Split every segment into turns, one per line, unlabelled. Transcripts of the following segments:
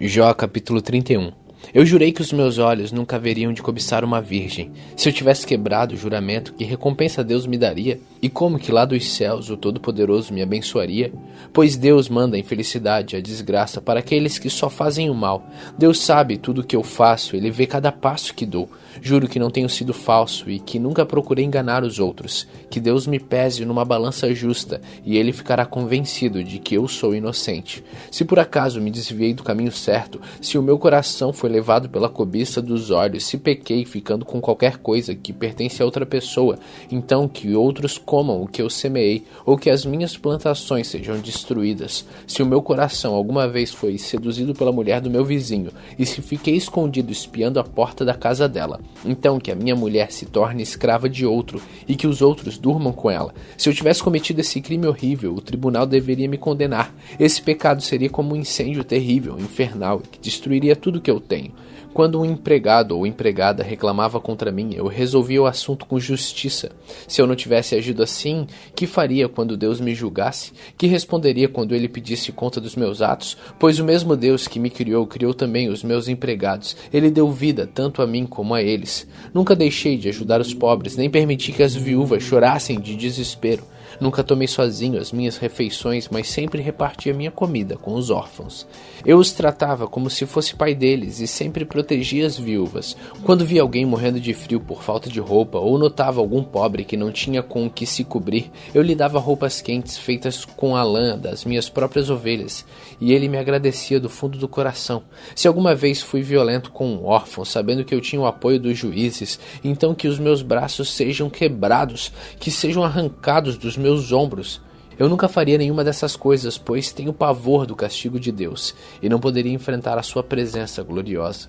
Jó capítulo 31. Eu jurei que os meus olhos nunca haveriam de cobiçar uma virgem. Se eu tivesse quebrado o juramento, que recompensa Deus me daria? E como que lá dos céus o Todo-Poderoso me abençoaria? Pois Deus manda a infelicidade e a desgraça para aqueles que só fazem o mal. Deus sabe tudo o que eu faço, Ele vê cada passo que dou. Juro que não tenho sido falso e que nunca procurei enganar os outros. Que Deus me pese numa balança justa e Ele ficará convencido de que eu sou inocente. Se por acaso me desviei do caminho certo, se o meu coração foi levado pela cobiça dos olhos, se pequei ficando com qualquer coisa que pertence a outra pessoa, então que outros comam o que eu semeei, ou que as minhas plantações sejam destruídas. Se o meu coração alguma vez foi seduzido pela mulher do meu vizinho, e se fiquei escondido espiando a porta da casa dela, então que a minha mulher se torne escrava de outro, e que os outros durmam com ela. Se eu tivesse cometido esse crime horrível, o tribunal deveria me condenar. Esse pecado seria como um incêndio terrível, infernal, que destruiria tudo que eu tenho. Quando um empregado ou empregada reclamava contra mim, eu resolvia o assunto com justiça. Se eu não tivesse agido assim, que faria quando Deus me julgasse? Que responderia quando Ele pedisse conta dos meus atos? Pois o mesmo Deus que me criou, criou também os meus empregados. Ele deu vida tanto a mim como a eles. Nunca deixei de ajudar os pobres, nem permiti que as viúvas chorassem de desespero. Nunca tomei sozinho as minhas refeições, mas sempre repartia minha comida com os órfãos. Eu os tratava como se fosse pai deles e sempre protegia as viúvas. Quando via alguém morrendo de frio por falta de roupa ou notava algum pobre que não tinha com o que se cobrir, eu lhe dava roupas quentes feitas com a lã das minhas próprias ovelhas, e ele me agradecia do fundo do coração. Se alguma vez fui violento com um órfão, sabendo que eu tinha o apoio dos juízes, então que os meus braços sejam quebrados, que sejam arrancados dos meus ombros. Eu nunca faria nenhuma dessas coisas, pois tenho pavor do castigo de Deus, e não poderia enfrentar a sua presença gloriosa.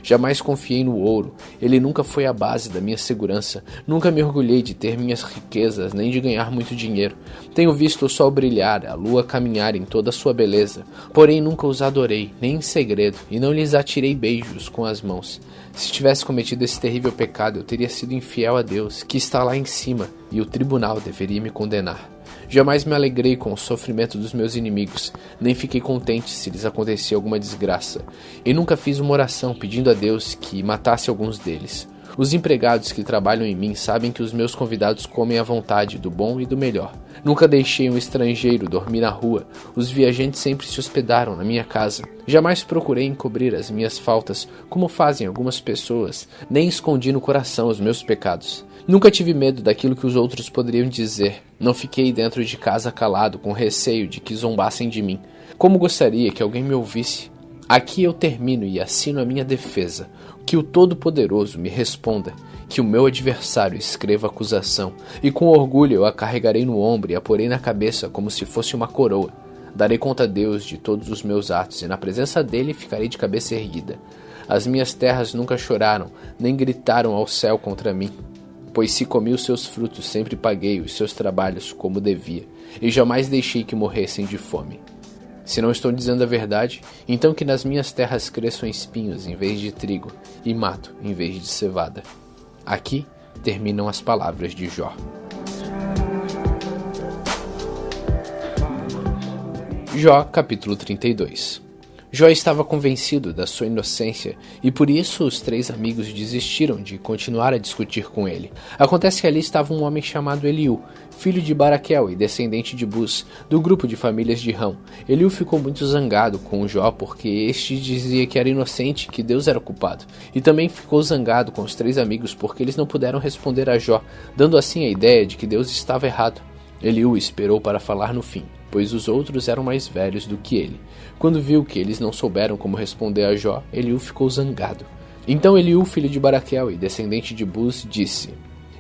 Jamais confiei no ouro, ele nunca foi a base da minha segurança. Nunca me orgulhei de ter minhas riquezas, nem de ganhar muito dinheiro. Tenho visto o sol brilhar, a lua caminhar em toda a sua beleza, porém nunca os adorei, nem em segredo, e não lhes atirei beijos com as mãos. Se tivesse cometido esse terrível pecado, eu teria sido infiel a Deus, que está lá em cima, e o tribunal deveria me condenar. Jamais me alegrei com o sofrimento dos meus inimigos, nem fiquei contente se lhes acontecia alguma desgraça, e nunca fiz uma oração pedindo a Deus que matasse alguns deles. Os empregados que trabalham em mim sabem que os meus convidados comem à vontade do bom e do melhor. Nunca deixei um estrangeiro dormir na rua, os viajantes sempre se hospedaram na minha casa. Jamais procurei encobrir as minhas faltas, como fazem algumas pessoas, nem escondi no coração os meus pecados. Nunca tive medo daquilo que os outros poderiam dizer. Não fiquei dentro de casa calado, com receio de que zombassem de mim. Como gostaria que alguém me ouvisse? Aqui eu termino e assino a minha defesa. Que o Todo-Poderoso me responda. Que o meu adversário escreva acusação. E com orgulho eu a carregarei no ombro e a porei na cabeça como se fosse uma coroa. Darei conta a Deus de todos os meus atos, e na presença dele ficarei de cabeça erguida. As minhas terras nunca choraram, nem gritaram ao céu contra mim. Pois se comi os seus frutos, sempre paguei os seus trabalhos como devia, e jamais deixei que morressem de fome. Se não estou dizendo a verdade, então que nas minhas terras cresçam espinhos em vez de trigo, e mato em vez de cevada. Aqui terminam as palavras de Jó. Jó capítulo 32. Jó estava convencido da sua inocência e por isso os três amigos desistiram de continuar a discutir com ele. Acontece que ali estava um homem chamado Eliú, filho de Baraquel e descendente de Bus, do grupo de famílias de Rão. Eliú ficou muito zangado com Jó porque este dizia que era inocente e que Deus era o culpado. E também ficou zangado com os três amigos porque eles não puderam responder a Jó, dando assim a ideia de que Deus estava errado. Eliú esperou para falar no fim, pois os outros eram mais velhos do que ele. Quando viu que eles não souberam como responder a Jó, Eliú ficou zangado. Então Eliú, filho de Baraquel e descendente de Bus, disse: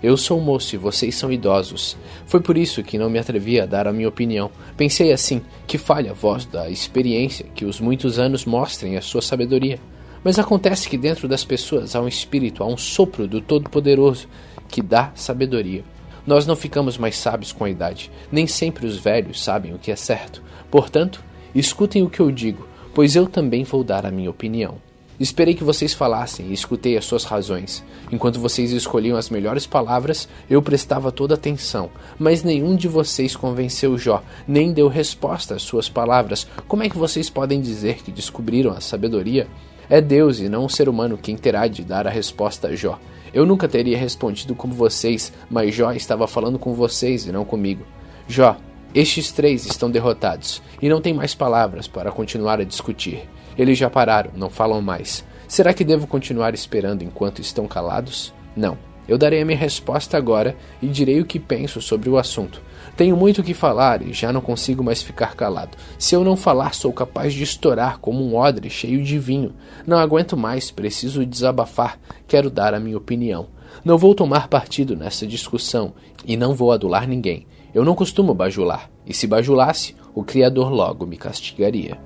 Eu sou moço e vocês são idosos. Foi por isso que não me atrevi a dar a minha opinião. Pensei assim, que falha a voz da experiência, que os muitos anos mostrem a sua sabedoria. Mas acontece que dentro das pessoas há um espírito, há um sopro do Todo-Poderoso, que dá sabedoria. Nós não ficamos mais sábios com a idade, nem sempre os velhos sabem o que é certo. Portanto, escutem o que eu digo, pois eu também vou dar a minha opinião. Esperei que vocês falassem e escutei as suas razões. Enquanto vocês escolhiam as melhores palavras, eu prestava toda atenção, mas nenhum de vocês convenceu Jó, nem deu resposta às suas palavras. Como é que vocês podem dizer que descobriram a sabedoria? É Deus e não um ser humano quem terá de dar a resposta a Jó. Eu nunca teria respondido como vocês, mas Jó estava falando com vocês e não comigo. Jó, estes 3 estão derrotados e não têm mais palavras para continuar a discutir. Eles já pararam, não falam mais. Será que devo continuar esperando enquanto estão calados? Não. Eu darei a minha resposta agora e direi o que penso sobre o assunto. Tenho muito o que falar e já não consigo mais ficar calado. Se eu não falar, sou capaz de estourar como um odre cheio de vinho. Não aguento mais, preciso desabafar. Quero dar a minha opinião. Não vou tomar partido nessa discussão e não vou adular ninguém. Eu não costumo bajular, e se bajulasse, o Criador logo me castigaria.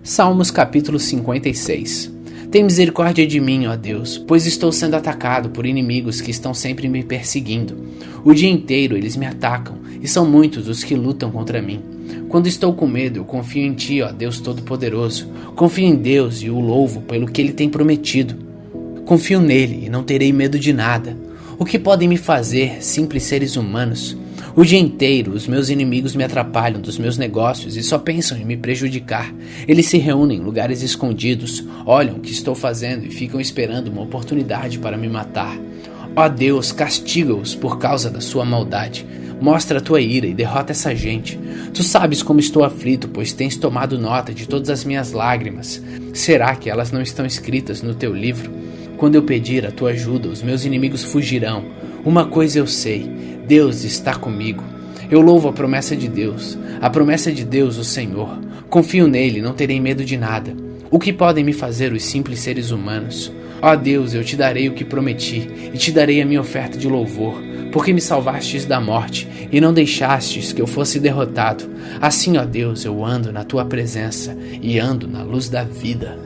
Salmos capítulo 56. Tem misericórdia de mim, ó Deus, pois estou sendo atacado por inimigos que estão sempre me perseguindo. O dia inteiro eles me atacam, e são muitos os que lutam contra mim. Quando estou com medo, eu confio em Ti, ó Deus Todo-Poderoso. Confio em Deus e o louvo pelo que Ele tem prometido. Confio nele e não terei medo de nada. O que podem me fazer, simples seres humanos? O dia inteiro, os meus inimigos me atrapalham dos meus negócios e só pensam em me prejudicar. Eles se reúnem em lugares escondidos, olham o que estou fazendo e ficam esperando uma oportunidade para me matar. Ó Deus, castiga-os por causa da sua maldade. Mostra a tua ira e derrota essa gente. Tu sabes como estou aflito, pois tens tomado nota de todas as minhas lágrimas. Será que elas não estão escritas no teu livro? Quando eu pedir a tua ajuda, os meus inimigos fugirão. Uma coisa eu sei, Deus está comigo. Eu louvo a promessa de Deus, o Senhor. Confio nele, não terei medo de nada. O que podem me fazer os simples seres humanos? Ó Deus, eu te darei o que prometi, e te darei a minha oferta de louvor, porque me salvastes da morte, e não deixastes que eu fosse derrotado. Assim, ó Deus, eu ando na tua presença, e ando na luz da vida.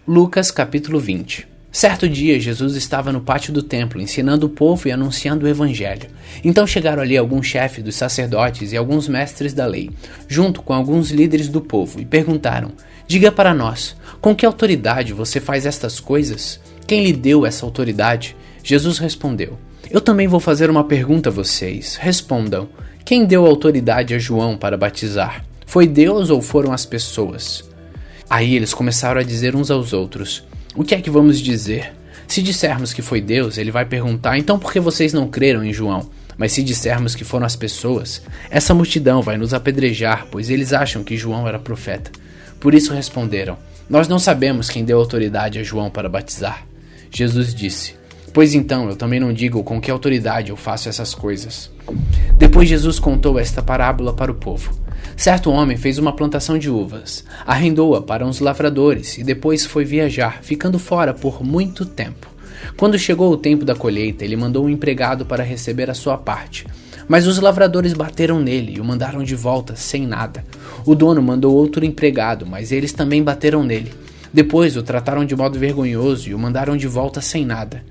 Lucas capítulo 20. Certo dia, Jesus estava no pátio do templo, ensinando o povo e anunciando o evangelho. Então chegaram ali alguns chefes dos sacerdotes e alguns mestres da lei, junto com alguns líderes do povo, e perguntaram: diga para nós, com que autoridade você faz estas coisas? Quem lhe deu essa autoridade? Jesus respondeu: eu também vou fazer uma pergunta a vocês. Respondam: quem deu autoridade a João para batizar? Foi Deus ou foram as pessoas? Aí eles começaram a dizer uns aos outros: o que é que vamos dizer? Se dissermos que foi Deus, ele vai perguntar: então por que vocês não creram em João? Mas se dissermos que foram as pessoas, essa multidão vai nos apedrejar, pois eles acham que João era profeta. Por isso responderam: nós não sabemos quem deu autoridade a João para batizar. Jesus disse: pois então eu também não digo com que autoridade eu faço essas coisas. Depois Jesus contou esta parábola para o povo. Certo homem fez uma plantação de uvas, arrendou-a para uns lavradores e depois foi viajar, ficando fora por muito tempo. Quando chegou o tempo da colheita, ele mandou um empregado para receber a sua parte. Mas os lavradores bateram nele e o mandaram de volta sem nada. O dono mandou outro empregado, mas eles também bateram nele. Depois o trataram de modo vergonhoso e o mandaram de volta sem nada.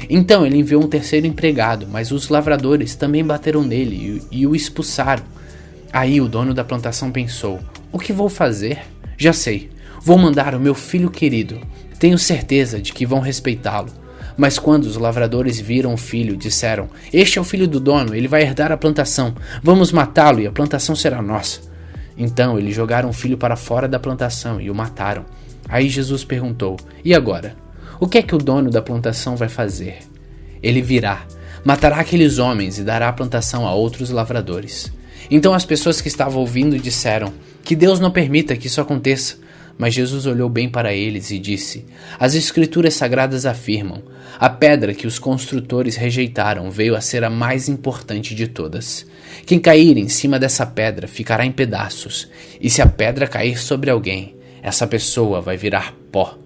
Então ele enviou um terceiro empregado, mas os lavradores também bateram nele e o expulsaram. Aí o dono da plantação pensou: o que vou fazer? Já sei, vou mandar o meu filho querido. Tenho certeza de que vão respeitá-lo. Mas quando os lavradores viram o filho, disseram: este é o filho do dono, ele vai herdar a plantação. Vamos matá-lo e a plantação será nossa. Então eles jogaram o filho para fora da plantação e o mataram. Aí Jesus perguntou: e agora? O que é que o dono da plantação vai fazer? Ele virá, matará aqueles homens e dará a plantação a outros lavradores. Então as pessoas que estavam ouvindo disseram: que Deus não permita que isso aconteça. Mas Jesus olhou bem para eles e disse: as escrituras sagradas afirmam: a pedra que os construtores rejeitaram veio a ser a mais importante de todas. Quem cair em cima dessa pedra ficará em pedaços, e se a pedra cair sobre alguém, essa pessoa vai virar pó.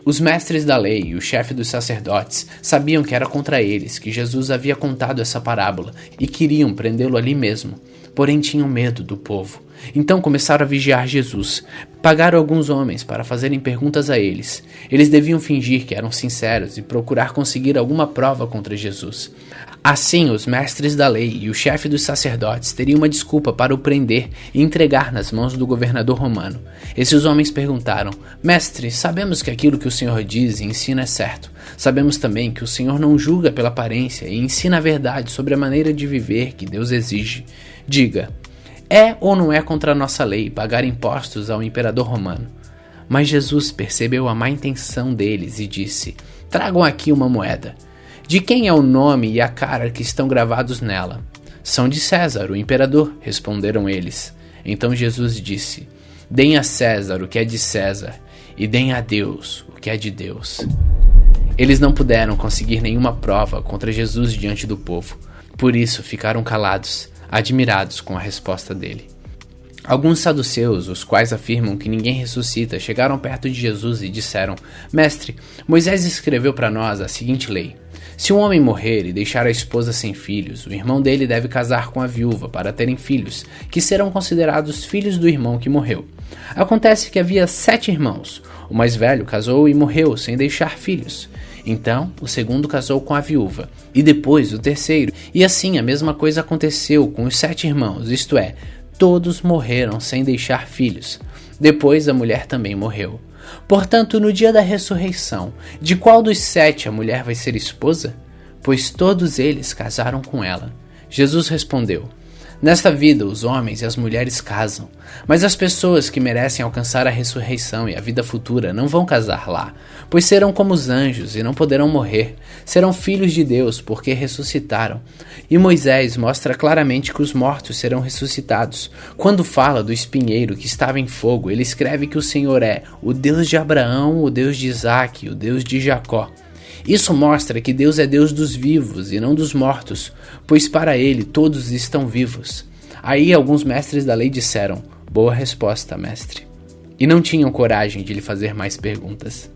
Os mestres da lei e o chefe dos sacerdotes sabiam que era contra eles que Jesus havia contado essa parábola e queriam prendê-lo ali mesmo, porém tinham medo do povo. Então começaram a vigiar Jesus. Pagaram alguns homens para fazerem perguntas a eles. Eles deviam fingir que eram sinceros e procurar conseguir alguma prova contra Jesus. Assim, os mestres da lei e o chefe dos sacerdotes teriam uma desculpa para o prender e entregar nas mãos do governador romano. Esses homens perguntaram: Mestre, sabemos que aquilo que o Senhor diz e ensina é certo. Sabemos também que o Senhor não julga pela aparência e ensina a verdade sobre a maneira de viver que Deus exige. Diga, é ou não é contra a nossa lei pagar impostos ao imperador romano? Mas Jesus percebeu a má intenção deles e disse: Tragam aqui uma moeda. De quem é o nome e a cara que estão gravados nela? São de César, o imperador, responderam eles. Então Jesus disse: Deem a César o que é de César, e deem a Deus o que é de Deus. Eles não puderam conseguir nenhuma prova contra Jesus diante do povo. Por isso ficaram calados, admirados com a resposta dele. Alguns saduceus, os quais afirmam que ninguém ressuscita, chegaram perto de Jesus e disseram: Mestre, Moisés escreveu para nós a seguinte lei: se um homem morrer e deixar a esposa sem filhos, o irmão dele deve casar com a viúva para terem filhos, que serão considerados filhos do irmão que morreu. Acontece que havia 7 irmãos. O mais velho casou e morreu sem deixar filhos. Então, o segundo casou com a viúva, e depois o terceiro. E assim a mesma coisa aconteceu com os 7 irmãos, isto é, todos morreram sem deixar filhos. Depois a mulher também morreu. Portanto, no dia da ressurreição, de qual dos 7 a mulher vai ser esposa? Pois todos eles casaram com ela. Jesus respondeu: Nesta vida os homens e as mulheres casam, mas as pessoas que merecem alcançar a ressurreição e a vida futura não vão casar lá, pois serão como os anjos e não poderão morrer. Serão filhos de Deus porque ressuscitaram. E Moisés mostra claramente que os mortos serão ressuscitados. Quando fala do espinheiro que estava em fogo, ele escreve que o Senhor é o Deus de Abraão, o Deus de Isaque, o Deus de Jacó. Isso mostra que Deus é Deus dos vivos e não dos mortos, pois para ele todos estão vivos. Aí alguns mestres da lei disseram: Boa resposta, mestre. E não tinham coragem de lhe fazer mais perguntas.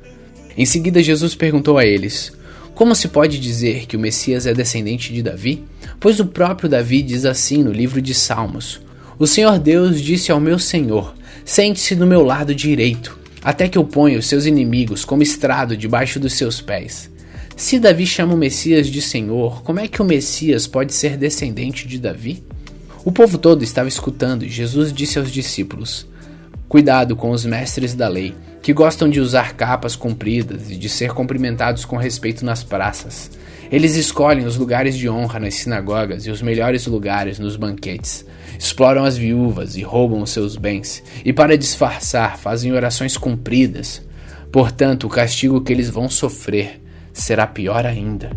Em seguida Jesus perguntou a eles: Como se pode dizer que o Messias é descendente de Davi? Pois o próprio Davi diz assim no livro de Salmos: O Senhor Deus disse ao meu Senhor: Sente-se do meu lado direito, até que eu ponha os seus inimigos como estrado debaixo dos seus pés. Se Davi chama o Messias de Senhor, como é que o Messias pode ser descendente de Davi? O povo todo estava escutando e Jesus disse aos discípulos: Cuidado com os mestres da lei, que gostam de usar capas compridas e de ser cumprimentados com respeito nas praças. Eles escolhem os lugares de honra nas sinagogas e os melhores lugares nos banquetes. Exploram as viúvas e roubam os seus bens, e para disfarçar fazem orações compridas. Portanto, o castigo que eles vão sofrer será pior ainda.